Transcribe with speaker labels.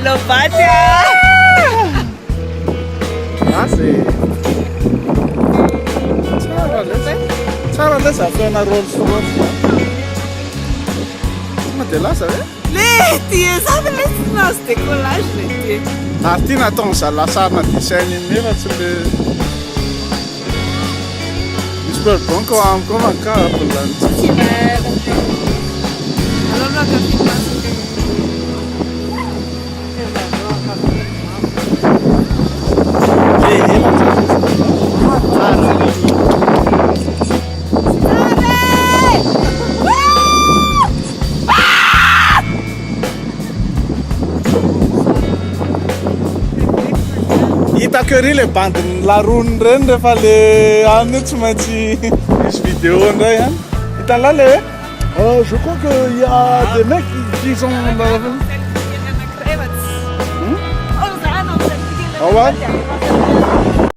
Speaker 1: Lovatia!
Speaker 2: Asy. Tsara ilay zafana Rolls Royce. Tonga dia lasa ve?
Speaker 1: Lety! Zaho ilay tsy nahazo décollage lety.
Speaker 2: Ary tia nataony zalasarina design iny nefa tsy le misy perbonko amiko mancable lany.
Speaker 1: Alors là, quand il passe.
Speaker 2: Hitako ery le bandiny larony reny rehefa le any tsy maintsy misy vidéo indray hein. Hitanao le hoe je crois qu'il y a des mecs qui sont
Speaker 1: Oh,